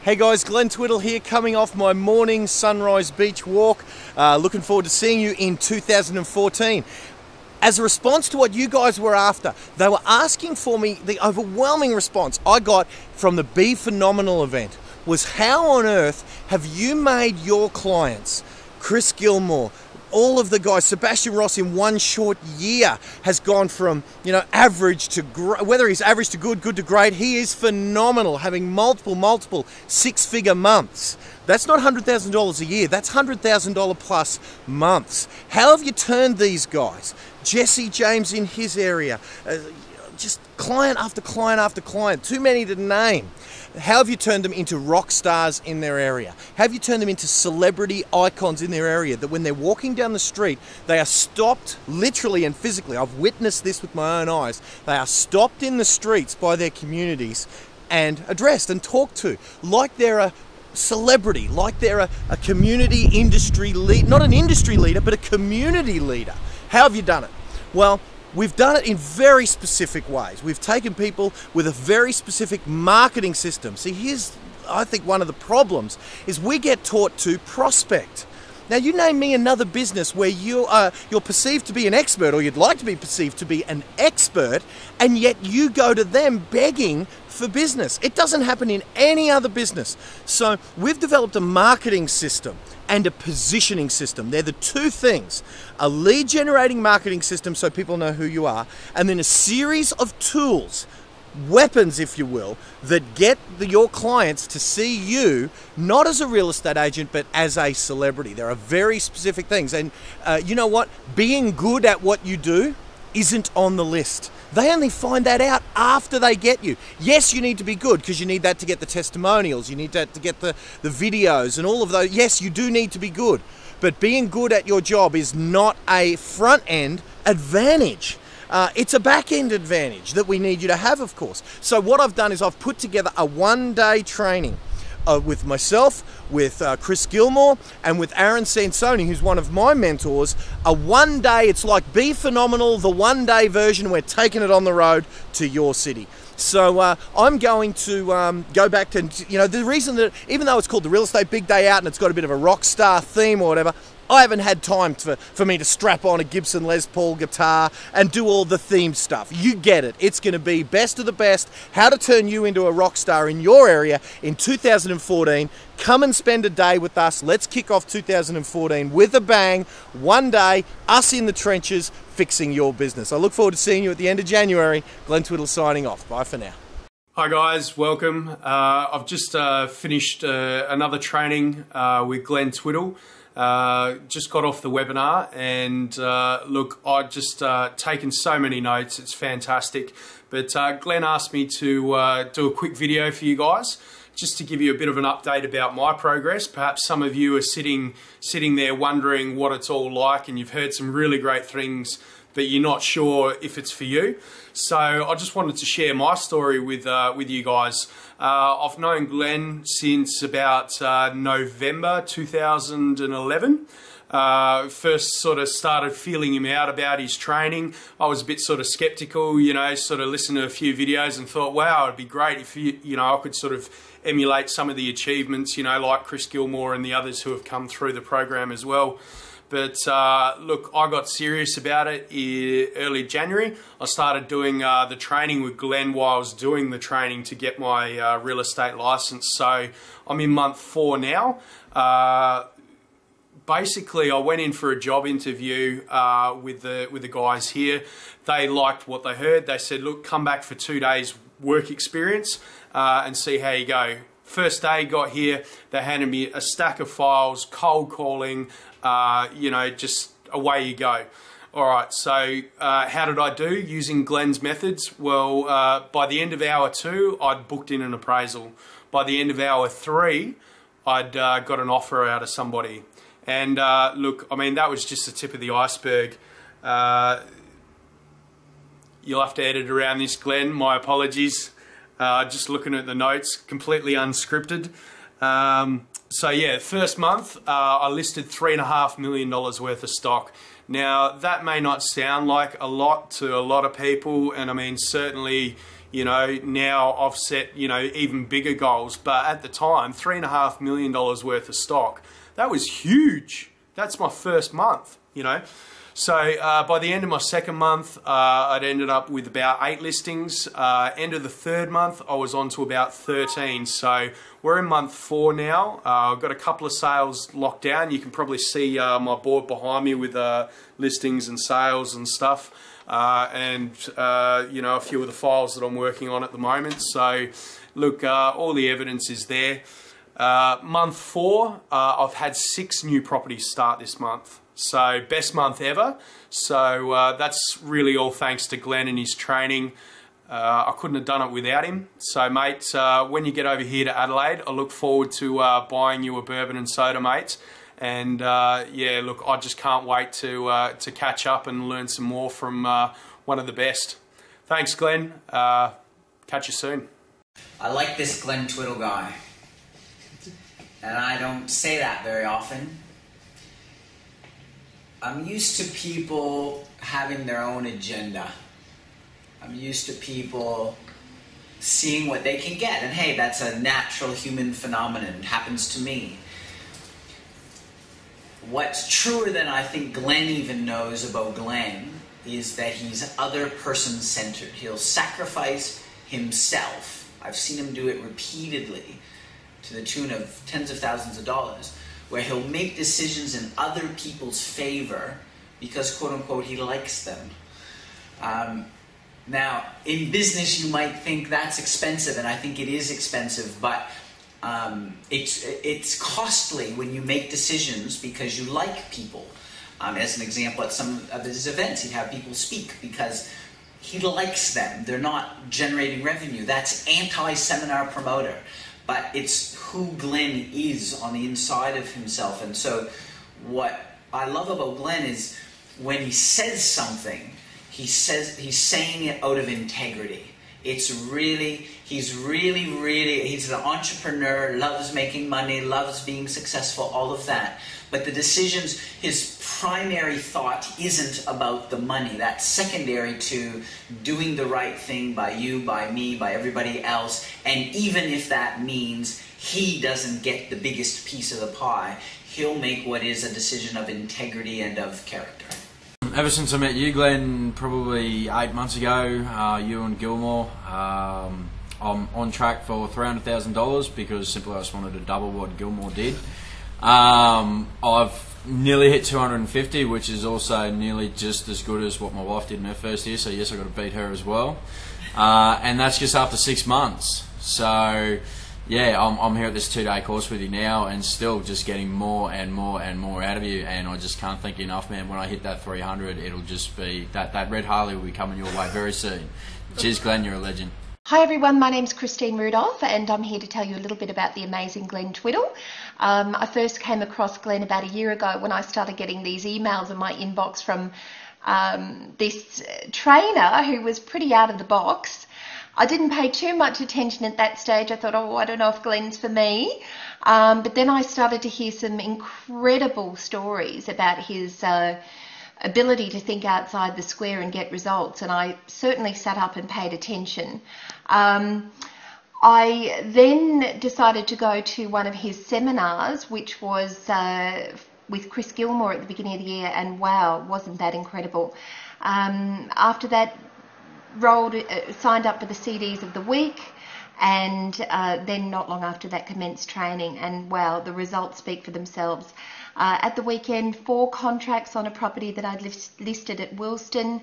Hey guys, Glenn Twiddle here, coming off my morning sunrise beach walk. Looking forward to seeing you in 2014. As a response to what you guys were after, they were asking for me, the overwhelming response I got from the Be Phenomenal event was, how on earth have you made your clients, Chris Gilmore, all of the guys, Sebastian Ross, in one short year has gone from, average to whether he's average to good to great. He is phenomenal, having multiple six-figure months. That's not $100,000 a year, that's $100,000 plus months. How have you turned these guys? Jesse James in his area, just client after client after client, too many to name. How have you turned them into rock stars in their area? Have you turned them into celebrity icons in their area, that when they're walking down the street, they are stopped literally and physically? I've witnessed this with my own eyes. They are stopped in the streets by their communities and addressed and talked to like they're a celebrity, like they're a community industry lead, not an industry leader, but a community leader. How have you done it? Well, we've done it in very specific ways. We've taken people with a very specific marketing system. See, here's, I think, one of the problems is we get taught to prospect. Now, you name me another business where you're perceived to be an expert, or you'd like to be perceived to be an expert, and yet you go to them begging for business. It doesn't happen in any other business. So we've developed a marketing system and a positioning system. They're the two things. A lead generating marketing system so people know who you are, and then a series of tools, weapons if you will, that get your clients to see you not as a real estate agent but as a celebrity. There are very specific things, and you know what? Being good at what you do isn't on the list. They only find that out after they get you. Yes, you need to be good because you need that to get the testimonials, you need that to get the videos and all of those. Yes, you do need to be good, but being good at your job is not a front end advantage. It's a back-end advantage that we need you to have, of course. So what I've done is I've put together a one-day training with myself, with Chris Gilmore, and with Aaron Sansoni, who's one of my mentors. A one-day, it's like Be Phenomenal, the one-day version. We're taking it on the road to your city. So I'm going to go back to, the reason that, even though it's called the Real Estate Big Day Out and it's got a bit of a rock star theme or whatever, I haven't had time for me to strap on a Gibson Les Paul guitar and do all the theme stuff. You get it. It's going to be best of the best, how to turn you into a rock star in your area in 2014. Come and spend a day with us. Let's kick off 2014 with a bang. One day, us in the trenches, fixing your business. I look forward to seeing you at the end of January. Glenn Twiddle signing off. Bye for now. Hi guys, welcome. I've just finished another training with Glenn Twiddle. Just got off the webinar, and look, I've just taken so many notes. It's fantastic. But Glenn asked me to do a quick video for you guys, just to give you a bit of an update about my progress. Perhaps some of you are sitting there wondering what it's all like, and you've heard some really great things, but you're not sure if it's for you. So I just wanted to share my story with you guys. I've known Glenn since about November 2011. First sort of started feeling him out about his training. I was a bit sort of skeptical, sort of listened to a few videos and thought, wow, it'd be great if I could sort of emulate some of the achievements, like Chris Gilmore and the others who have come through the program as well. But look, I got serious about it early January. I started doing the training with Glenn while I was doing the training to get my real estate license. So I'm in month 4 now. Basically, I went in for a job interview with the guys here. They liked what they heard. They said, look, come back for 2 days work experience and see how you go. First day, got here, they handed me a stack of files, cold calling, just away you go. All right, so how did I do using Glenn's methods? Well, by the end of hour 2, I'd booked in an appraisal. By the end of hour 3, I'd got an offer out of somebody. And look, I mean, that was just the tip of the iceberg. You'll have to edit around this, Glenn. My apologies. Just looking at the notes, completely unscripted. So yeah, first month, I listed $3.5 million worth of stock. Now, that may not sound like a lot to a lot of people, and I mean, certainly, Now I've set, even bigger goals. But at the time, $3.5 million worth of stock, that was huge. That's my first month, So by the end of my second month, I'd ended up with about 8 listings. End of the third month, I was on to about 13. So we're in month 4 now. I've got a couple of sales locked down. You can probably see my board behind me with listings and sales and stuff. And a few of the files that I'm working on at the moment. So look, all the evidence is there. Month 4, I've had 6 new properties start this month. So best month ever. So that's really all thanks to Glenn and his training. I couldn't have done it without him. So mate, when you get over here to Adelaide, I look forward to buying you a bourbon and soda, mate. And yeah, look, I just can't wait to catch up and learn some more from one of the best. Thanks, Glenn. Catch you soon. I like this Glenn Twiddle guy, and I don't say that very often. I'm used to people having their own agenda. I'm used to people seeing what they can get, and hey, that's a natural human phenomenon. It happens to me. What's truer than I think Glenn even knows about Glenn is that he's other person centered. He'll sacrifice himself. I've seen him do it repeatedly to the tune of tens of thousands of dollars, where he'll make decisions in other people's favor because, quote unquote, he likes them. Now, in business you might think that's expensive, and I think it is expensive, but it's costly when you make decisions because you like people. As an example, at some of his events, he'd have people speak because he likes them. They're not generating revenue. That's anti-seminar promoter. But it's who Glenn is on the inside of himself. And so what I love about Glenn is when he says something, he's saying it out of integrity. He's an entrepreneur, loves making money, loves being successful, all of that. But the decisions, his primary thought isn't about the money. That's secondary to doing the right thing by you, by me, by everybody else. And even if that means he doesn't get the biggest piece of the pie, he'll make what is a decision of integrity and of character. Ever since I met you, Glenn, probably 8 months ago, you and Gilmore, I'm on track for $300,000 because simply I just wanted to double what Gilmore did. I've nearly hit 250, which is also nearly just as good as what my wife did in her first year, so yes, I've got to beat her as well. And that's just after 6 months. So yeah, I'm here at this 2-day course with you now and still just getting more and more and more out of you, and I just can't thank you enough, man. When I hit that 300, it'll just be, that red Harley will be coming your way very soon. Cheers, Glenn, you're a legend. Hi everyone, my name's Christine Rudolph and I'm here to tell you a little bit about the amazing Glenn Twiddle. I first came across Glenn about a year ago when I started getting these emails in my inbox from this trainer who was pretty out of the box. I didn't pay too much attention at that stage. I thought, oh, I don't know if Glenn's for me. But then I started to hear some incredible stories about his ability to think outside the square and get results, and I certainly sat up and paid attention. I then decided to go to one of his seminars, which was with Chris Gilmore at the beginning of the year, and wow, wasn't that incredible. After that, signed up for the CDs of the week, and then not long after that commenced training, and wow, the results speak for themselves. At the weekend, 4 contracts on a property that I'd listed at Wilston,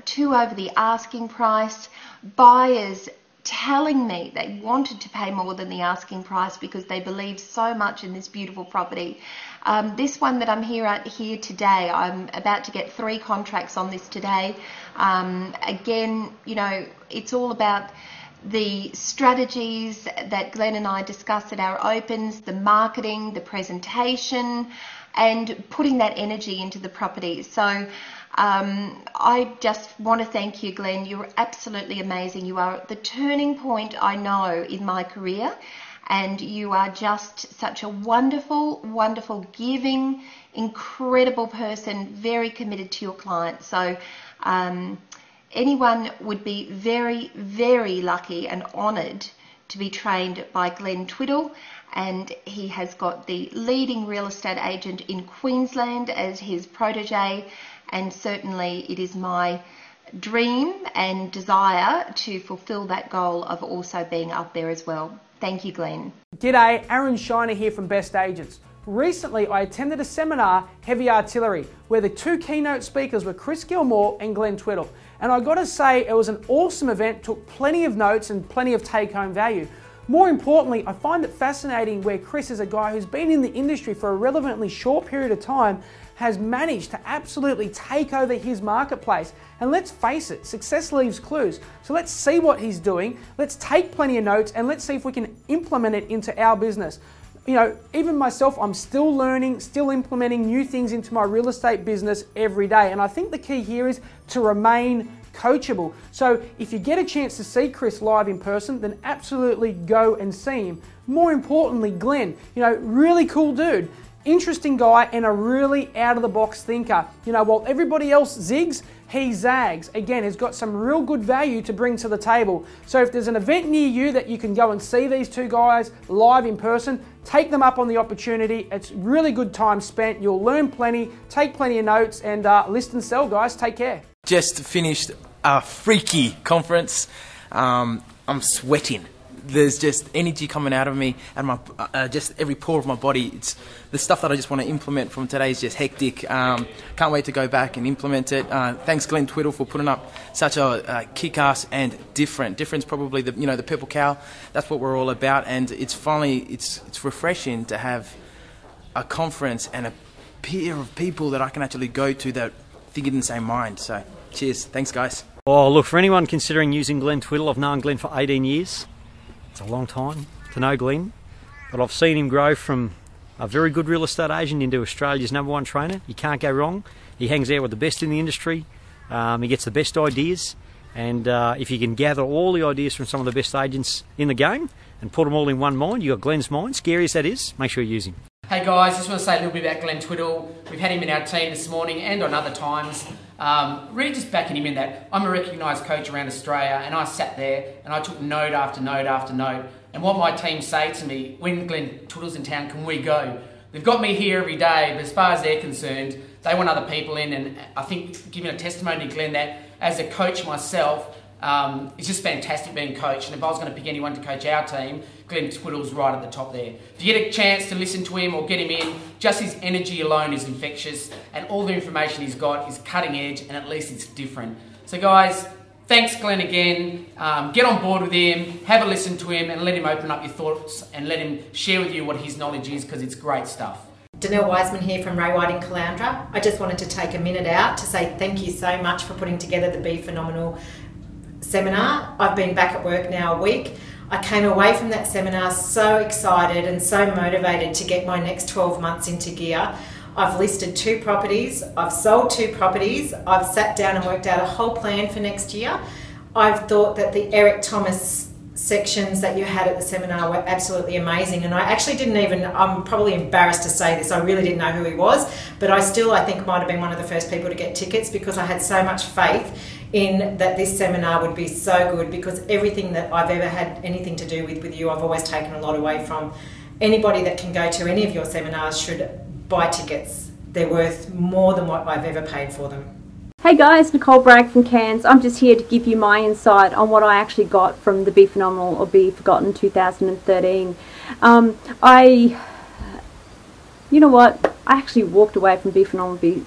2 over the asking price, buyers telling me they wanted to pay more than the asking price because they believe so much in this beautiful property. This one that I'm here today, I'm about to get 3 contracts on this today. Again, you know, it's all about the strategies that Glenn and I discuss at our opens, the marketing, the presentation, and putting that energy into the property. So I just want to thank you, Glenn. You're absolutely amazing. You are the turning point I know in my career, and you are just such a wonderful, wonderful, giving, incredible person, very committed to your clients. So anyone would be very, very lucky and honoured to be trained by Glenn Twiddle, and he has got the leading real estate agent in Queensland as his protege, and certainly it is my dream and desire to fulfill that goal of also being up there as well. Thank you, Glenn. G'day, Aaron Shiner here from Best Agents. Recently, I attended a seminar, Heavy Artillery, where the two keynote speakers were Chris Gilmore and Glenn Twiddle. And I got to say, it was an awesome event, took plenty of notes and plenty of take-home value. More importantly, I find it fascinating where Chris is a guy who's been in the industry for a relatively short period of time, has managed to absolutely take over his marketplace. And let's face it, success leaves clues. So let's see what he's doing, let's take plenty of notes, and let's see if we can implement it into our business. You know, even myself, I'm still learning, still implementing new things into my real estate business every day. And I think the key here is to remain coachable. So if you get a chance to see Chris live in person, then absolutely go and see him. More importantly, Glenn, you know, really cool dude. Interesting guy and a really out-of-the-box thinker. You know, while everybody else zigs, he zags. Again, he's got some real good value to bring to the table. So if there's an event near you that you can go and see these two guys live in person, take them up on the opportunity. It's really good time spent. You'll learn plenty, take plenty of notes, and list and sell, guys. Take care. Just finished a freaky conference. I'm sweating. There's just energy coming out of me, and my just every pore of my body. It's the stuff that I just want to implement from today is just hectic. Can't wait to go back and implement it. Thanks Glenn Twiddle for putting up such a kick-ass and difference. Probably the purple cow. That's what we're all about, and it's refreshing to have a conference and a peer of people that I can actually go to that think in the same mind. So cheers, thanks guys. Oh look, for anyone considering using Glenn Twiddle, I've known Glenn for 18 years. It's a long time to know Glenn, but I've seen him grow from a very good real estate agent into Australia's #1 trainer. You can't go wrong. He hangs out with the best in the industry. He gets the best ideas, and if you can gather all the ideas from some of the best agents in the game and put them all in one mind, you've got Glenn's mind, scary as that is, make sure you use him. Hey guys, just want to say a little bit about Glenn Twiddle. We've had him in our team this morning and on other times. Really just backing him in that I'm a recognised coach around Australia, and I sat there and I took note after note after note. And what my team say to me, when Glenn Twiddle's in town, can we go? They've got me here every day, but as far as they're concerned, they want other people in, and I think giving a testimony to Glenn that as a coach myself, it's just fantastic being coached, and if I was going to pick anyone to coach our team, Glenn Twiddle's right at the top there. If you get a chance to listen to him or get him in, just his energy alone is infectious, and all the information he's got is cutting edge, and at least it's different. So guys, thanks Glenn again. Get on board with him, have a listen to him, and let him open up your thoughts and let him share with you what his knowledge is, because it's great stuff. Danelle Wiseman here from Ray White in Caloundra. I just wanted to take a minute out to say thank you so much for putting together the Be Phenomenal seminar. I've been back at work now a week. I came away from that seminar so excited and so motivated to get my next 12 months into gear. I've listed 2 properties, I've sold 2 properties, I've sat down and worked out a whole plan for next year. I've thought that the Eric Thomas sections that you had at the seminar were absolutely amazing, and I actually didn't even, I'm probably embarrassed to say this, I really didn't know who he was, but I think might have been one of the first people to get tickets, because I had so much faith in that this seminar would be so good, because everything that I've ever had anything to do with you, I've always taken a lot away from. Anybody that can go to any of your seminars should buy tickets. They're worth more than what I've ever paid for them. Hey guys, Nicole Bragg from Cairns. I'm just here to give you my insight on what I actually got from the Be Phenomenal or Be Forgotten 2013. You know what? I actually walked away from Be Phenomenal,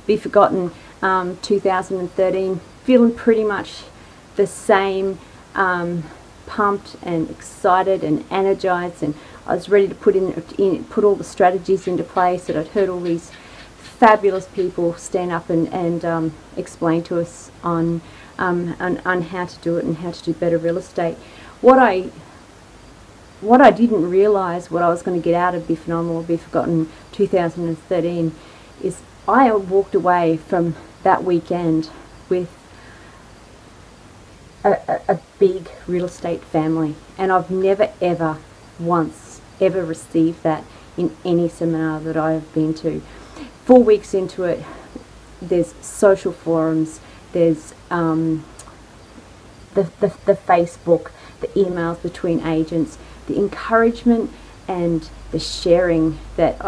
Be Forgotten 2013 feeling pretty much the same, pumped and excited and energized, and I was ready to put all the strategies into place that I'd heard all these fabulous people stand up and explain to us on how to do it and how to do better real estate. What I didn't realise what I was going to get out of Be Phenomenal or Be Forgotten 2013 is I walked away from that weekend with a big real estate family, and I've never ever once ever received that in any seminar that I have been to. 4 weeks into it, there's social forums, there's the Facebook, the emails between agents, the encouragement and the sharing that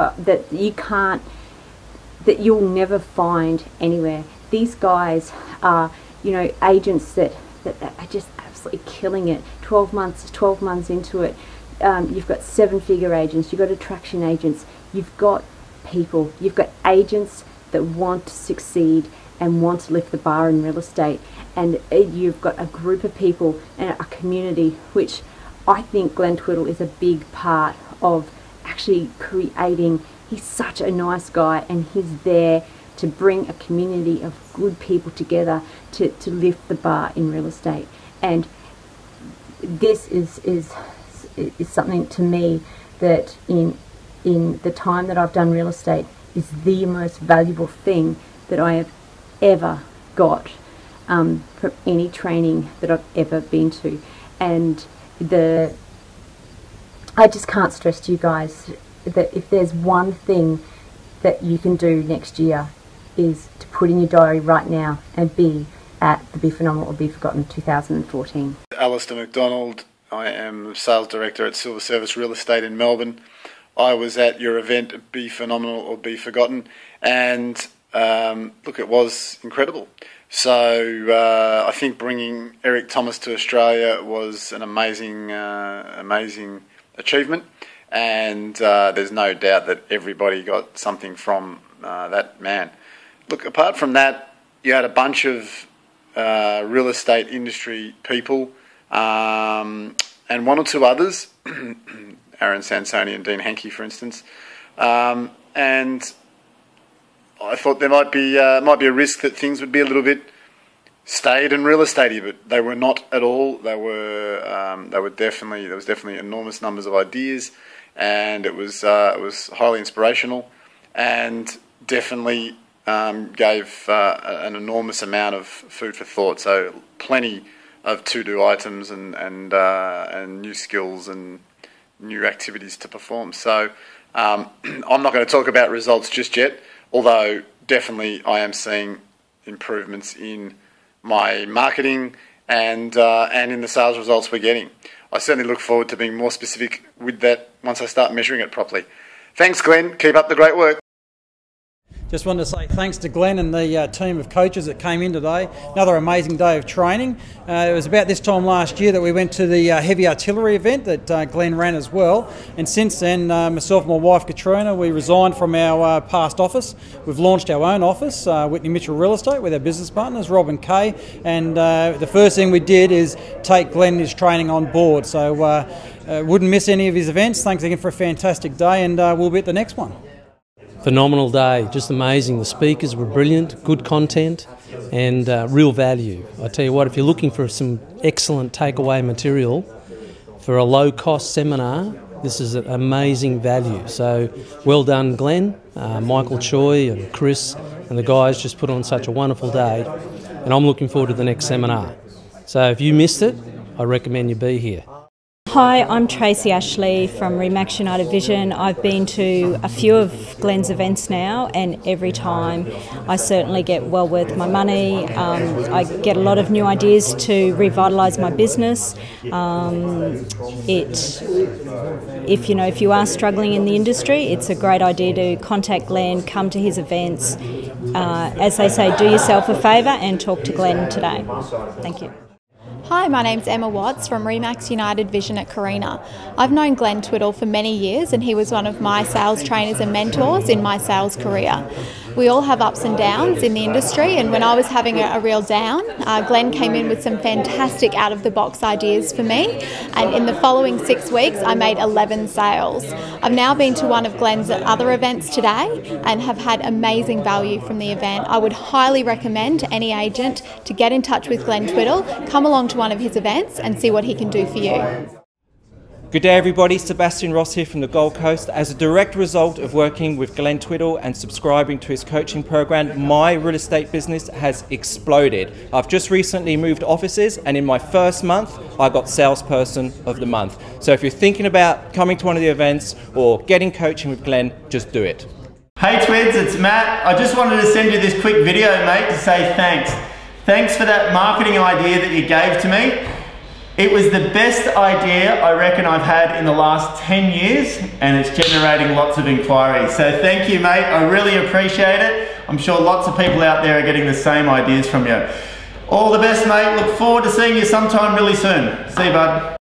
that you'll never find anywhere. These guys are, you know, agents that are just absolutely killing it. 12 months into it. You've got 7-figure agents, you've got attraction agents, you've got people, you've got agents that want to succeed and want to lift the bar in real estate, and you've got a group of people and a community, which I think Glenn Twiddle is a big part of actually creating. He's such a nice guy, and he's there to bring a community of good people together to lift the bar in real estate. And this is something to me that in the time that I've done real estate is the most valuable thing that I have ever got from any training that I've ever been to. And I just can't stress to you guys that if there's one thing that you can do next year is to put in your diary right now and be at the Be Phenomenal or Be Forgotten 2014. Alistair McDonald. I am Sales Director at Silver Service Real Estate in Melbourne. I was at your event, Be Phenomenal or Be Forgotten, and look, it was incredible. So I think bringing Eric Thomas to Australia was an amazing achievement, and there's no doubt that everybody got something from that man. Look, apart from that, you had a bunch of real estate industry people, and one or two others, Aaron Sansoni and Dean Hankey, for instance, and I thought there might be a risk that things would be a little bit staid and real estatey, but they were not at all. There was definitely enormous numbers of ideas, and it was highly inspirational, and definitely gave an enormous amount of food for thought. So plenty of to-do items and new skills and new activities to perform. So I'm not going to talk about results just yet, although definitely I am seeing improvements in my marketing and in the sales results we're getting. I certainly look forward to being more specific with that once I start measuring it properly. Thanks, Glenn. Keep up the great work. Just wanted to say thanks to Glenn and the team of coaches that came in today. Another amazing day of training. It was about this time last year that we went to the heavy artillery event that Glenn ran as well. And since then, myself and my wife Katrina, we resigned from our past office. We've launched our own office, Whitney Mitchell Real Estate, with our business partners, Rob and Kay. And the first thing we did is take Glenn and his training on board. So wouldn't miss any of his events. Thanks again for a fantastic day, and we'll be at the next one. Phenomenal day, just amazing. The speakers were brilliant, good content and real value. I tell you what, if you're looking for some excellent takeaway material for a low-cost seminar, this is an amazing value. So well done, Glenn, Michael Choi and Chris and the guys just put on such a wonderful day, and I'm looking forward to the next seminar. So if you missed it, I recommend you be here. Hi, I'm Tracy Ashley from Remax United Vision. I've been to a few of Glenn's events now, and every time I certainly get well worth my money. I get a lot of new ideas to revitalise my business. If you are struggling in the industry, it's a great idea to contact Glenn, come to his events. As they say, do yourself a favour and talk to Glenn today. Thank you. Hi, my name's Emma Watts from Remax United Vision at Carina. I've known Glenn Twiddle for many years, and he was one of my sales trainers and mentors in my sales career. We all have ups and downs in the industry, and when I was having a real down, Glenn came in with some fantastic out-of-the-box ideas for me, and in the following 6 weeks I made 11 sales. I've now been to one of Glenn's other events today and have had amazing value from the event. I would highly recommend to any agent to get in touch with Glenn Twiddle, come along to one of his events and see what he can do for you. Good day everybody, Sebastian Ross here from the Gold Coast. As a direct result of working with Glenn Twiddle and subscribing to his coaching program, my real estate business has exploded. I've just recently moved offices, and in my first month I got Salesperson of the Month. So if you're thinking about coming to one of the events or getting coaching with Glenn, just do it. Hey Twids, it's Matt. I just wanted to send you this quick video, mate, to say thanks. Thanks for that marketing idea that you gave to me. It was the best idea I reckon I've had in the last 10 years, and it's generating lots of inquiries. So thank you, mate. I really appreciate it. I'm sure lots of people out there are getting the same ideas from you. All the best, mate. Look forward to seeing you sometime really soon. See you, bud.